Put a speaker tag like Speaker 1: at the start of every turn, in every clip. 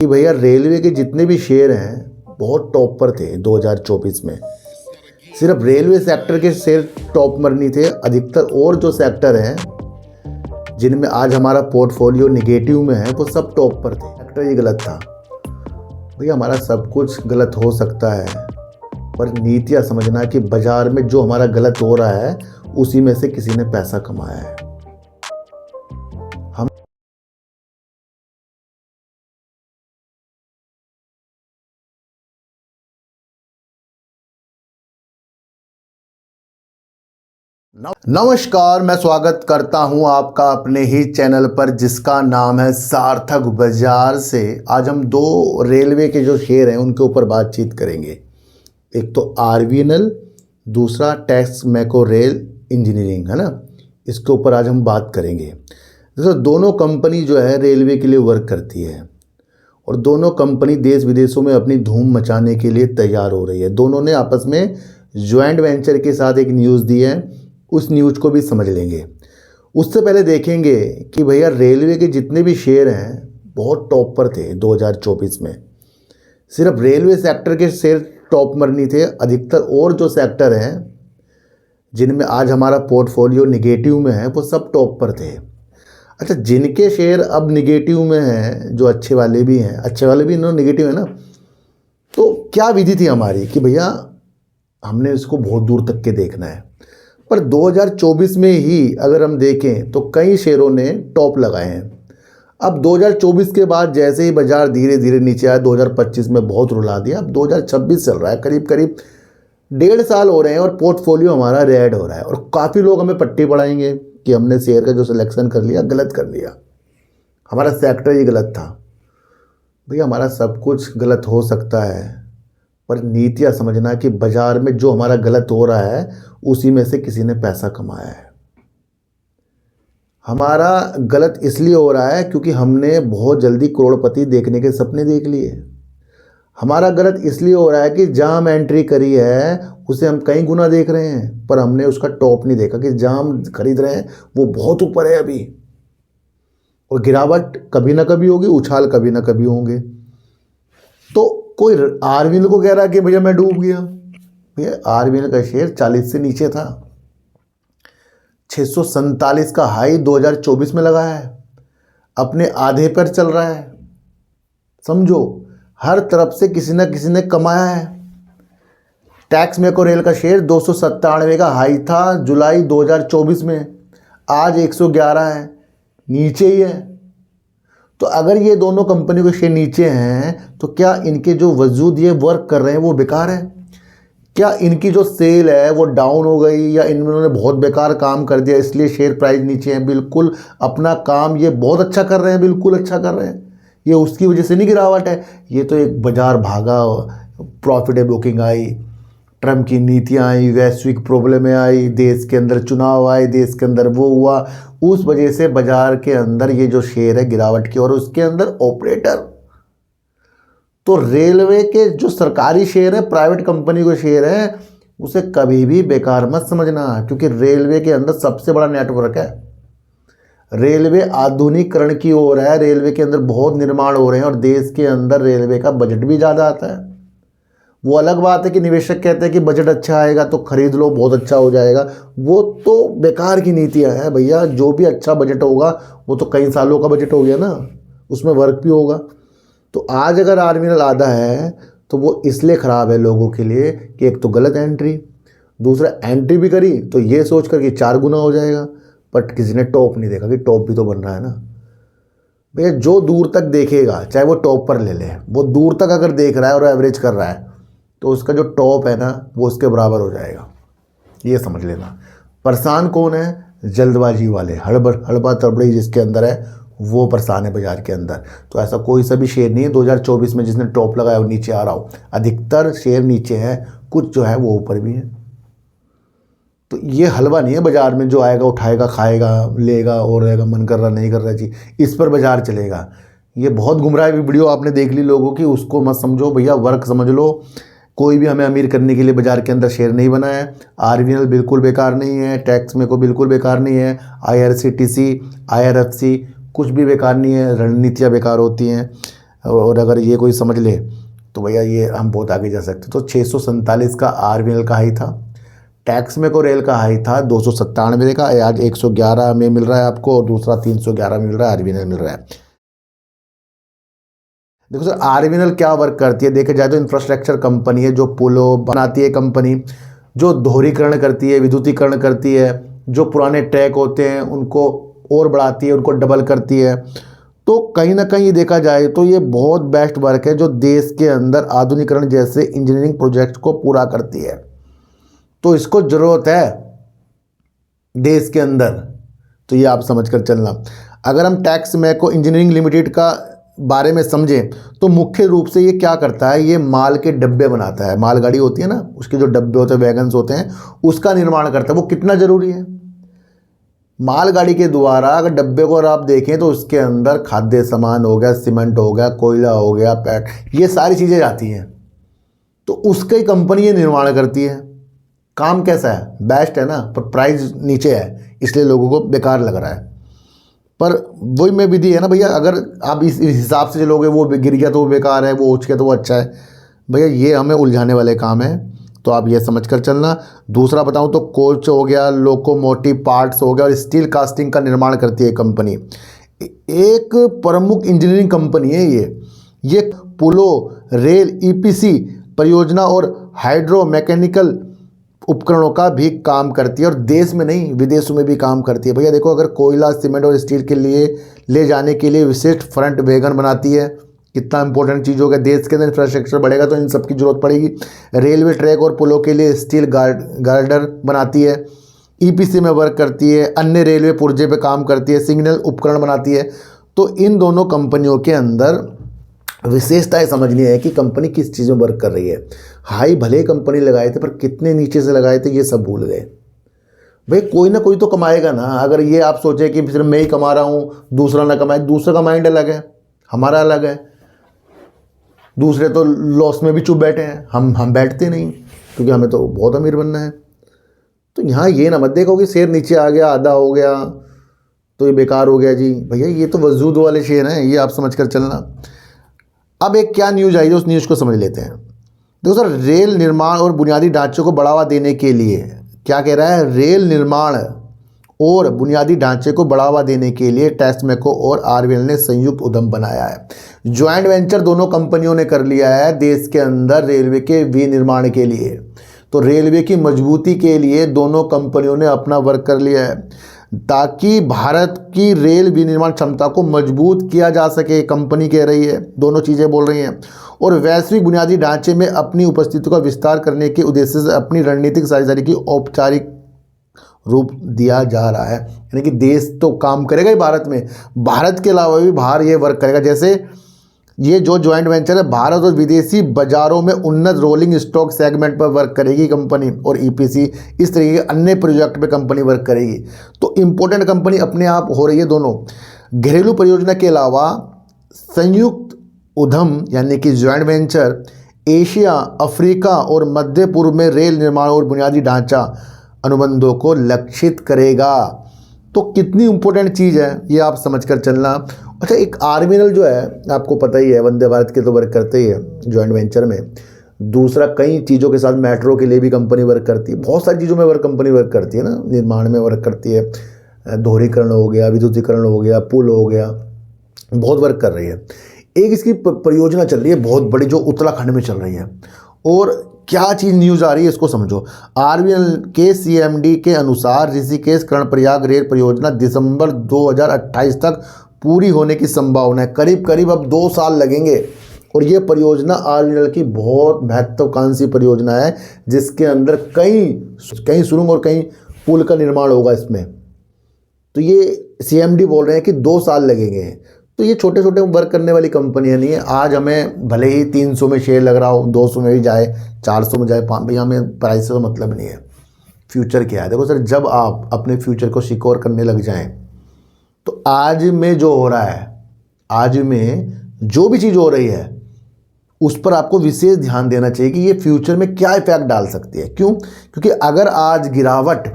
Speaker 1: कि भैया रेलवे के जितने भी शेयर हैं बहुत टॉप पर थे 2024 में। सिर्फ रेलवे सेक्टर के शेयर टॉप पर नहीं थे, अधिकतर और जो सेक्टर हैं जिनमें आज हमारा पोर्टफोलियो निगेटिव में है वो सब टॉप पर थे। सेक्टर ही गलत था भैया, हमारा सब कुछ गलत हो सकता है पर नीतियाँ समझना कि बाजार में जो हमारा गलत हो रहा है उसी में से किसी ने पैसा कमाया है। नमस्कार, मैं स्वागत करता हूं आपका अपने ही चैनल पर जिसका नाम है सार्थक बाजार से। आज हम दो रेलवे के जो शेयर हैं उनके ऊपर बातचीत करेंगे। एक तो आरवीएनएल, दूसरा टेक्स मैको रेल इंजीनियरिंग, है ना। इसके ऊपर आज हम बात करेंगे। जैसे दोनों कंपनी जो है रेलवे के लिए वर्क करती है और दोनों कंपनी देश विदेशों में अपनी धूम मचाने के लिए तैयार हो रही है। दोनों ने आपस में ज्वाइंट वेंचर के साथ एक न्यूज़ दी है, उस न्यूज़ को भी समझ लेंगे। उससे पहले देखेंगे कि भैया रेलवे के जितने भी शेयर हैं बहुत टॉप पर थे 2024 में। सिर्फ रेलवे सेक्टर के शेयर टॉप पर नहीं थे, अधिकतर और जो सेक्टर हैं जिनमें आज हमारा पोर्टफोलियो निगेटिव में है वो सब टॉप पर थे। अच्छा, जिनके शेयर अब निगेटिव में हैं, जो अच्छे वाले भी हैं, अच्छे वाले भी इन्होंने निगेटिव है ना, तो क्या विधि थी हमारी कि भैया हमने इसको बहुत दूर तक के देखना है। पर 2024 में ही अगर हम देखें तो कई शेयरों ने टॉप लगाए हैं। अब 2024 के बाद जैसे ही बाजार धीरे धीरे नीचे आया, 2025 में बहुत रुला दिया। अब 2026 चल रहा है, करीब करीब 1.5 साल हो रहे हैं और पोर्टफोलियो हमारा रेड हो रहा है। और काफ़ी लोग हमें पट्टी पढ़ाएंगे कि हमने शेयर का जो सिलेक्शन कर लिया गलत कर लिया, हमारा सेक्टर ही गलत था। भैया हमारा सब कुछ गलत हो सकता है पर नीतियाँ समझना कि बाजार में जो हमारा गलत हो रहा है उसी में से किसी ने पैसा कमाया है। हमारा गलत इसलिए हो रहा है क्योंकि हमने बहुत जल्दी करोड़पति देखने के सपने देख लिए। हमारा गलत इसलिए हो रहा है कि जहां हम एंट्री करी है उसे हम कई गुना देख रहे हैं पर हमने उसका टॉप नहीं देखा कि जहां हम खरीद रहे हैं वो बहुत ऊपर है अभी, और गिरावट कभी ना कभी होगी, उछाल कभी ना कभी होंगे। तो कोई आरवीएनएल को कह रहा है कि भैया मैं डूब गया। भैया आरवीएनएल का शेयर 40 से नीचे था, 647 का हाई 2024 में लगा है, अपने आधे पर चल रहा है। समझो, हर तरफ से किसी ना किसी ने कमाया है। टैक्स मैको रेल का शेयर 297 का हाई था जुलाई 2024 में, आज 111 है, नीचे ही है। तो अगर ये दोनों कंपनी के शेयर नीचे हैं तो क्या इनके जो वजूद ये वर्क कर रहे हैं वो बेकार है? क्या इनकी जो सेल है वो डाउन हो गई या इन्होंने बहुत बेकार काम कर दिया इसलिए शेयर प्राइस नीचे है? बिल्कुल अपना काम ये बहुत अच्छा कर रहे हैं, बिल्कुल अच्छा कर रहे हैं, ये उसकी वजह से नहीं गिरावट है। ये तो एक बाजार भागा, प्रॉफिट बुकिंग आई, ट्रम्प की नीतियाँ आई, वैश्विक प्रॉब्लमें आई, देश के अंदर चुनाव आए, देश के अंदर वो हुआ, उस वजह से बाजार के अंदर ये जो शेयर है गिरावट की। और उसके अंदर ऑपरेटर तो रेलवे के जो सरकारी शेयर है, प्राइवेट कंपनी के शेयर है, उसे कभी भी बेकार मत समझना क्योंकि रेलवे के अंदर सबसे बड़ा नेटवर्क है। रेलवे आधुनिकीकरण की ओर है, रेलवे के अंदर बहुत निर्माण हो रहे हैं और देश के अंदर रेलवे का बजट भी ज़्यादा आता है। वो अलग बात है कि निवेशक कहते हैं कि बजट अच्छा आएगा तो खरीद लो, बहुत अच्छा हो जाएगा, वो तो बेकार की नीतियाँ हैं भैया। जो भी अच्छा बजट होगा वो तो कई सालों का बजट हो गया ना, उसमें वर्क भी होगा। तो आज अगर आरवीएनएल आधा है तो वो इसलिए ख़राब है लोगों के लिए कि एक तो गलत एंट्री, दूसरा एंट्री भी करी तो ये सोच कर कि 4 गुना हो जाएगा, बट किसी ने टॉप नहीं देखा कि टॉप भी तो बन रहा है ना। भैया जो दूर तक देखेगा, चाहे वो टॉप पर ले ले, वो दूर तक अगर देख रहा है और एवरेज कर रहा है तो उसका जो टॉप है ना वो उसके बराबर हो जाएगा, ये समझ लेना। परेशान कौन है? जल्दबाजी वाले, हड़बड़ तड़बड़ी जिसके अंदर है वो परेशान है बाजार के अंदर। तो ऐसा कोई सा भी शेयर नहीं है 2024 में जिसने टॉप लगाया और नीचे आ रहा हो। अधिकतर शेयर नीचे है, कुछ जो है वो ऊपर भी है। तो ये हलवा नहीं है बाजार में जो आएगा उठाएगा खाएगा लेगा और रहेगा, मन कर रहा नहीं कर रहा जी इस पर बाजार चलेगा। ये बहुत गुमराह वीडियो आपने देख ली लोगों की, उसको मत समझो भैया, वर्क समझ लो। कोई भी हमें अमीर करने के लिए बाजार के अंदर शेयर नहीं बना है। आरवीएनएल बिल्कुल बेकार नहीं है, टैक्स मैको बिल्कुल बेकार नहीं है, आईआरसीटीसी, आईआरएफसी कुछ भी बेकार नहीं है। रणनीतियाँ बेकार होती हैं, और अगर ये कोई समझ ले तो भैया ये हम बहुत आगे जा सकते। तो 647 का आरबीएल का हाई था, टैक्स में को रेल का हाई था 297 का, आज 111 में मिल रहा है आपको, और दूसरा 311 मिल रहा है, आरबीएल मिल रहा है। देखो सर आरबीएल क्या वर्क करती है, देखे जाए तो इंफ्रास्ट्रक्चर कंपनी है, जो पुलों बनाती है कंपनी, जो दोहरीकरण करती है, विद्युतीकरण करती है, जो पुराने ट्रैक होते हैं उनको और बढ़ाती है, उनको डबल करती है। तो कहीं ना कहीं देखा जाए तो ये बहुत बेस्ट वर्क है जो देश के अंदर आधुनिकीकरण जैसे इंजीनियरिंग प्रोजेक्ट को पूरा करती है। तो इसको ज़रूरत है देश के अंदर, तो ये आप समझ कर चलना। अगर हम टैक्स मैको इंजीनियरिंग लिमिटेड का बारे में समझें तो मुख्य रूप से ये क्या करता है, ये माल के डब्बे बनाता है। मालगाड़ी होती है ना, उसके जो डब्बे होते हैं, वैगन्स होते हैं, उसका निर्माण करता है। वो कितना ज़रूरी है, मालगाड़ी के द्वारा अगर डब्बे को अगर आप देखें तो उसके अंदर खाद्य सामान हो गया, सीमेंट हो गया, कोयला हो गया, पैट, ये सारी चीज़ें जाती हैं। तो उसका ही कंपनी ये निर्माण करती है। काम कैसा है, बेस्ट है ना, पर प्राइस नीचे है, इसलिए लोगों को बेकार लग रहा है। पर वही में विधि है ना भैया, अगर आप इस हिसाब से चलोगे, वो गिर गया तो वो बेकार है, वो उठ गया तो वो अच्छा है। भैया ये हमें उलझाने वाले काम है, तो आप ये समझ कर चलना। दूसरा बताऊं तो कोच हो गया, लोकोमोटिव पार्ट्स हो गया, और स्टील कास्टिंग का निर्माण करती है कंपनी। एक प्रमुख इंजीनियरिंग कंपनी है ये पुलों, रेल, ईपीसी परियोजना और हाइड्रो मैकेनिकल उपकरणों का भी काम करती है, और देश में नहीं विदेशों में भी काम करती है। भैया देखो, अगर कोयला, सीमेंट और स्टील के लिए ले जाने के लिए विशिष्ट फ्रंट वैगन बनाती है, कितना इंपॉर्टेंट चीज़ होगा। देश के अंदर इंफ्रास्ट्रक्चर बढ़ेगा तो इन सब की जरूरत पड़ेगी। रेलवे ट्रैक और पुलों के लिए स्टील गार्डर बनाती है, ईपीसी में वर्क करती है, अन्य रेलवे पुर्जे पे काम करती है, सिग्नल उपकरण बनाती है। तो इन दोनों कंपनियों के अंदर विशेषताएं समझनी है कि कंपनी किस चीज़ में वर्क कर रही है। हाई भले कंपनी लगाए थे, पर कितने नीचे से लगाए थे ये सब भूल गए। भाई कोई ना कोई तो कमाएगा ना। अगर ये आप सोचे कि सिर्फ मैं ही कमा रहा हूँ, दूसरा ना कमाए, दूसरे का माइंड अलग है, हमारा अलग है। दूसरे तो लॉस में भी चुप बैठे हैं, हम बैठते नहीं, क्योंकि हमें तो बहुत अमीर बनना है। तो यहाँ ये ना मत देखो कि शेयर नीचे आ गया, आधा हो गया तो ये बेकार हो गया जी। भैया ये तो वजूद वाले शेयर हैं, ये आप समझ कर चलना। अब एक क्या न्यूज़ आई है, उस न्यूज़ को समझ लेते हैं। देखो सर, रेल निर्माण और बुनियादी ढांचे को बढ़ावा देने के लिए क्या कह रहा है, रेल निर्माण और बुनियादी ढांचे को बढ़ावा देने के लिए टेस्मेको और आरबीएल ने संयुक्त उद्यम बनाया है। ज्वाइंट वेंचर दोनों कंपनियों ने कर लिया है देश के अंदर रेलवे के विनिर्माण के लिए। तो रेलवे की मजबूती के लिए दोनों कंपनियों ने अपना वर्क कर लिया है, ताकि भारत की रेल विनिर्माण क्षमता को मजबूत किया जा सके। कंपनी कह रही है, दोनों चीज़ें बोल रही हैं, और वैश्विक बुनियादी ढांचे में अपनी उपस्थिति का विस्तार करने के उद्देश्य से अपनी रणनीतिक साझेदारी की औपचारिक रूप दिया जा रहा है। यानी कि देश तो काम करेगा ही भारत में, भारत के अलावा भी बाहर ये वर्क करेगा। जैसे ये जो ज्वाइंट वेंचर है, भारत और विदेशी बाजारों में उन्नत रोलिंग स्टॉक सेगमेंट पर वर्क करेगी कंपनी, और ईपीसी इस तरीके के अन्य प्रोजेक्ट पे कंपनी वर्क करेगी। तो इम्पोर्टेंट कंपनी अपने आप हो रही है दोनों। घरेलू परियोजना के अलावा संयुक्त उद्यम यानी कि ज्वाइंट वेंचर एशिया, अफ्रीका और मध्य पूर्व में रेल निर्माण और बुनियादी ढांचा अनुबंधों को लक्षित करेगा। तो कितनी इंपॉर्टेंट चीज़ है ये आप समझ कर चलना। अच्छा, एक आरबीएल जो है आपको पता ही है, वंदे भारत के तो वर्क करते ही है ज्वाइंट वेंचर में। दूसरा कई चीज़ों के साथ मेट्रो के लिए भी कंपनी वर्क करती है, बहुत सारी चीज़ों में कंपनी वर्क करती है ना, निर्माण में वर्क करती है, दोहरीकरण हो गया, विद्युतीकरण हो गया, पुल हो गया, बहुत वर्क कर रही है। एक इसकी परियोजना चल रही है बहुत बड़ी, जो उत्तराखंड में चल रही है। और क्या चीज़ न्यूज़ आ रही है इसको समझो। आरबीएल के सीएमडी के अनुसार ऋषिकेश कर्णप्रयाग रेल परियोजना दिसंबर 2028 तक पूरी होने की संभावना है। करीब करीब अब 2 साल लगेंगे, और ये परियोजना आरबीएल की बहुत महत्वाकांक्षी परियोजना है, जिसके अंदर कई सुरंग और कई पुल का निर्माण होगा इसमें। तो ये सीएमडी बोल रहे हैं कि 2 साल लगेंगे। तो ये छोटे छोटे वर्क करने वाली कंपनियां नहीं है। आज हमें भले ही 300 में शेयर लग रहा हो, 200 में भी जाए, 400 में जाए, भैया हमें प्राइस से तो मतलब नहीं है। फ्यूचर क्या है, देखो सर, जब आप अपने फ्यूचर को सिक्योर करने लग जाएं, तो आज में जो हो रहा है, आज में जो भी चीज़ हो रही है, उस पर आपको विशेष ध्यान देना चाहिए कि ये फ्यूचर में क्या इफेक्ट डाल सकती है। क्यों? क्योंकि अगर आज गिरावट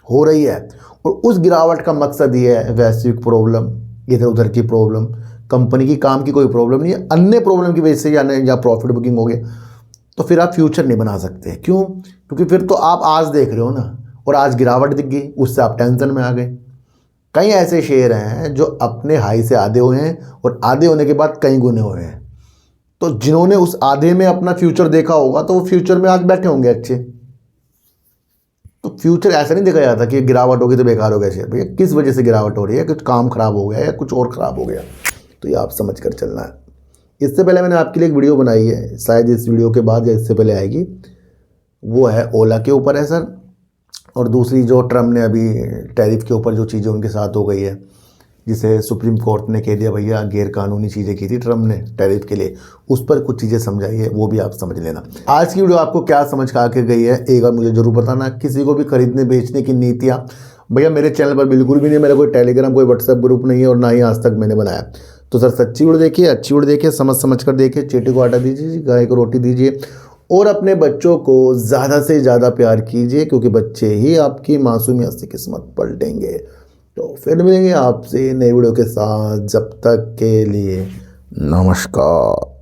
Speaker 1: हो रही है, और उस गिरावट का मकसद ये है वैश्विक प्रॉब्लम, इधर उधर की प्रॉब्लम, कंपनी की काम की कोई प्रॉब्लम नहीं है, अन्य प्रॉब्लम की वजह से या प्रॉफिट बुकिंग हो गया, तो फिर आप फ्यूचर नहीं बना सकते। क्यों? क्योंकि फिर तो आप आज देख रहे हो ना, और आज गिरावट दिख गई, उससे आप टेंशन में आ गए। कई ऐसे शेयर हैं जो अपने हाई से आधे हुए हैं और आधे होने के बाद कई गुने हुए हैं। तो जिन्होंने उस आधे में अपना फ्यूचर देखा होगा तो वो फ्यूचर में आज बैठे होंगे अच्छे। तो फ्यूचर ऐसा नहीं देखा जाता कि गिरावट होगी तो बेकार हो गया शेयर। भैया किस वजह से गिरावट हो रही है, कुछ काम खराब हो गया या कुछ और ख़राब हो गया, तो ये आप समझ कर चलना है। इससे पहले मैंने आपके लिए एक वीडियो बनाई है, शायद इस वीडियो के बाद या इससे पहले आएगी, वो है ओला के ऊपर है सर। और दूसरी जो ट्रम्प ने अभी टैरिफ के ऊपर जो चीज़ें उनके साथ हो गई है, जिसे सुप्रीम कोर्ट ने कह दिया भैया गैर कानूनी चीज़ें की थी ट्रम्प ने टैरिफ के लिए, उस पर कुछ चीज़ें समझाई है, वो भी आप समझ लेना। आज की वीडियो आपको क्या समझ खा के गई है एक बार मुझे ज़रूर बताना। किसी को भी खरीदने बेचने की नीतियाँ भैया मेरे चैनल पर बिल्कुल भी नहीं है। मेरा कोई टेलीग्राम कोई व्हाट्सएप ग्रुप नहीं है और ना ही आज तक मैंने बनाया। तो सर सच्ची वीडियो देखिए, अच्छी वीडियो देखिए, समझ कर देखिए, चींटी को आटा दीजिए, गाय को रोटी दीजिए और अपने बच्चों को ज़्यादा से ज़्यादा प्यार कीजिए, क्योंकि बच्चे ही आपकी मासूमियत से किस्मत पलटेंगे। तो फिर मिलेंगे आपसे नई वीडियो के साथ, जब तक के लिए नमस्कार।